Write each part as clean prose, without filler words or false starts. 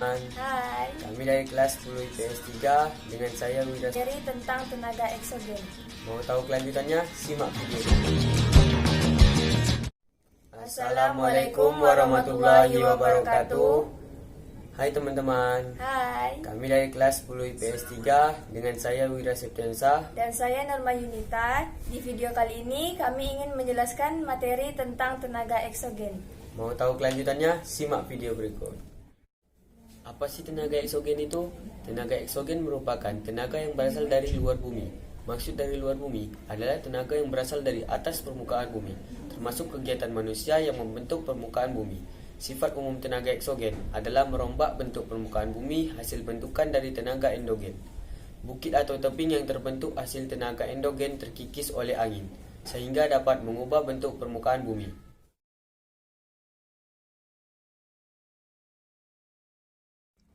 Hai, Kami dari kelas 10 IPS 3 dengan saya Wira. materi tentang tenaga eksogen. Mau tahu kelanjutannya? Simak video. Assalamualaikum warahmatullahi wabarakatuh. Hai teman-teman. Hai, Kami dari kelas 10 IPS 3 dengan saya Wira Septiansa. dan saya Norma Yunita. Di video kali ini kami ingin menjelaskan materi tentang tenaga eksogen. Mau tahu kelanjutannya? Simak video berikut. Apa sih tenaga eksogen itu? Tenaga eksogen merupakan tenaga yang berasal dari luar bumi. Maksud dari luar bumi adalah tenaga yang berasal dari atas permukaan bumi, termasuk kegiatan manusia yang membentuk permukaan bumi. Sifat umum tenaga eksogen adalah merombak bentuk permukaan bumi hasil bentukan dari tenaga endogen. Bukit atau tebing yang terbentuk hasil tenaga endogen terkikis oleh angin, sehingga dapat mengubah bentuk permukaan bumi.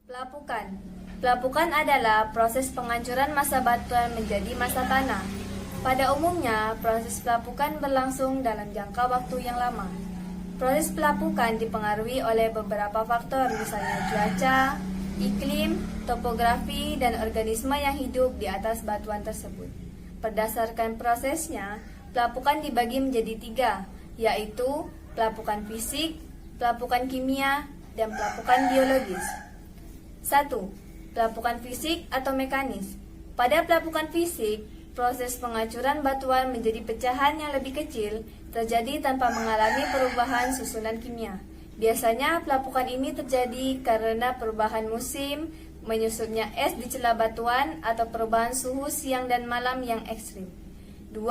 Pelapukan. Pelapukan adalah proses penghancuran massa batuan menjadi massa tanah. Pada umumnya, proses pelapukan berlangsung dalam jangka waktu yang lama. Proses pelapukan dipengaruhi oleh beberapa faktor, misalnya cuaca, iklim, topografi, dan organisme yang hidup di atas batuan tersebut. Berdasarkan prosesnya, pelapukan dibagi menjadi 3, yaitu pelapukan fisik, pelapukan kimia, dan pelapukan biologis. 1. Pelapukan fisik atau mekanis. Pada pelapukan fisik, proses penghancuran batuan menjadi pecahan yang lebih kecil terjadi tanpa mengalami perubahan susunan kimia. Biasanya pelapukan ini terjadi karena perubahan musim, menyusutnya es di celah batuan, atau perubahan suhu siang dan malam yang ekstrim. 2.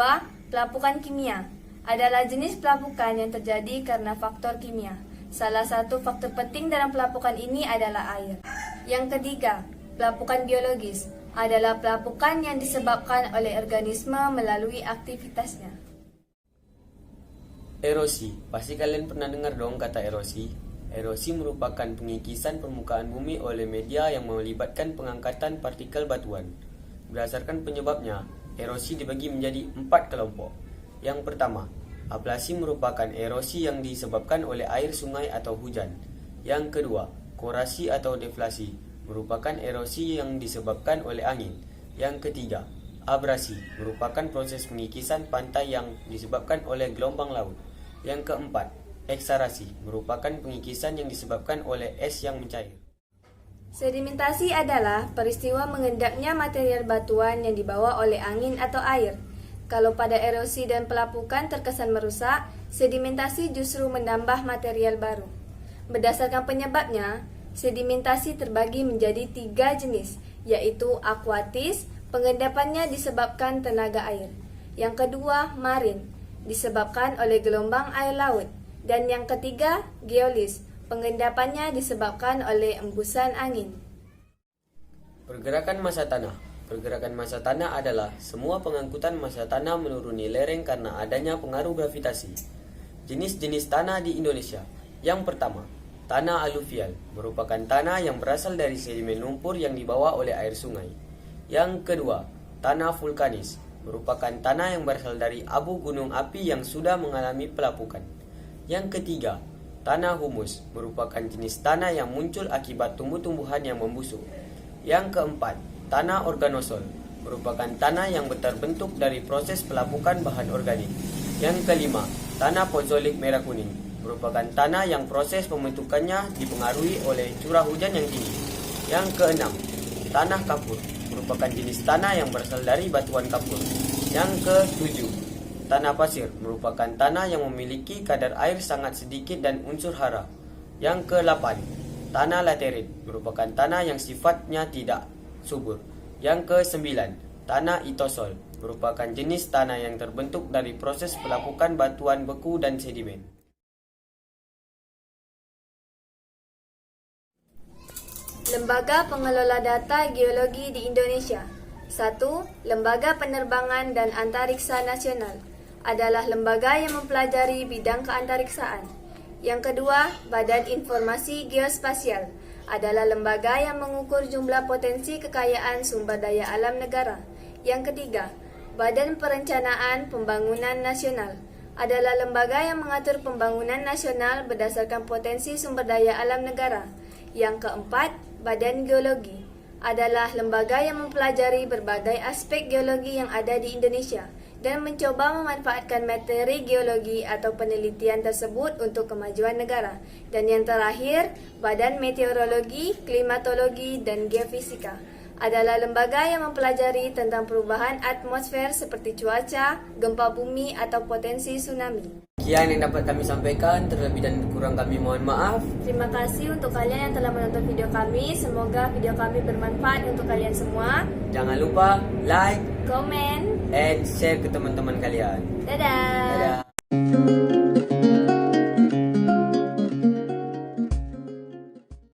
Pelapukan kimia adalah jenis pelapukan yang terjadi karena faktor kimia. Salah satu faktor penting dalam pelapukan ini adalah air. Yang ketiga, pelapukan biologis adalah pelapukan yang disebabkan oleh organisme melalui aktivitasnya. Erosi. Pasti kalian pernah dengar dong kata erosi. Erosi merupakan pengikisan permukaan bumi oleh media yang melibatkan pengangkatan partikel batuan. Berdasarkan penyebabnya, erosi dibagi menjadi 4 kelompok. Yang pertama, ablasi merupakan erosi yang disebabkan oleh air sungai atau hujan. Yang kedua, korasi atau deflasi merupakan erosi yang disebabkan oleh angin. Yang ketiga, abrasi merupakan proses pengikisan pantai yang disebabkan oleh gelombang laut. Yang keempat, eksarasi merupakan pengikisan yang disebabkan oleh es yang mencair. Sedimentasi adalah peristiwa mengendapnya material batuan yang dibawa oleh angin atau air. Kalau pada erosi dan pelapukan terkesan merusak, sedimentasi justru menambah material baru. Berdasarkan penyebabnya, sedimentasi terbagi menjadi 3 jenis, yaitu akuatis, pengendapannya disebabkan tenaga air. Yang kedua, marin, disebabkan oleh gelombang air laut. Dan yang ketiga, geolis, pengendapannya disebabkan oleh embusan angin. Pergerakan massa tanah. Pergerakan massa tanah adalah semua pengangkutan massa tanah menuruni lereng karena adanya pengaruh gravitasi. Jenis-jenis tanah di Indonesia. Yang pertama, tanah aluvial merupakan tanah yang berasal dari sedimen lumpur yang dibawa oleh air sungai. Yang kedua, tanah vulkanis merupakan tanah yang berasal dari abu gunung api yang sudah mengalami pelapukan. Yang ketiga, tanah humus merupakan jenis tanah yang muncul akibat tumbuh-tumbuhan yang membusuk. Yang keempat, tanah organosol merupakan tanah yang terbentuk dari proses pelapukan bahan organik. Yang kelima, tanah pozolik merah kuning merupakan tanah yang proses pembentukannya dipengaruhi oleh curah hujan yang tinggi. Yang keenam, tanah kapur merupakan jenis tanah yang berasal dari batuan kapur. Yang ketujuh, tanah pasir merupakan tanah yang memiliki kadar air sangat sedikit dan unsur hara. Yang ke-8, tanah laterit merupakan tanah yang sifatnya tidak subur. Yang ke-9, tanah itosol merupakan jenis tanah yang terbentuk dari proses pelapukan batuan beku dan sedimen. Lembaga Pengelola Data Geologi di Indonesia. 1. Lembaga Penerbangan dan Antariksa Nasional adalah lembaga yang mempelajari bidang keantariksaan. Yang kedua, Badan Informasi Geospasial adalah lembaga yang mengukur jumlah potensi kekayaan sumber daya alam negara. Yang ketiga, Badan Perencanaan Pembangunan Nasional adalah lembaga yang mengatur pembangunan nasional berdasarkan potensi sumber daya alam negara. Yang keempat, Badan Geologi adalah lembaga yang mempelajari berbagai aspek geologi yang ada di Indonesia dan mencoba memanfaatkan materi geologi atau penelitian tersebut untuk kemajuan negara. Dan yang terakhir, Badan Meteorologi, Klimatologi, dan Geofisika adalah lembaga yang mempelajari tentang perubahan atmosfer seperti cuaca, gempa bumi, atau potensi tsunami. Sekian yang dapat kami sampaikan, terlebih dan kurang kami mohon maaf. Terima kasih untuk kalian yang telah menonton video kami. Semoga video kami bermanfaat untuk kalian semua. Jangan lupa like, Komen. and share ke teman-teman kalian. Dadah. Dadah.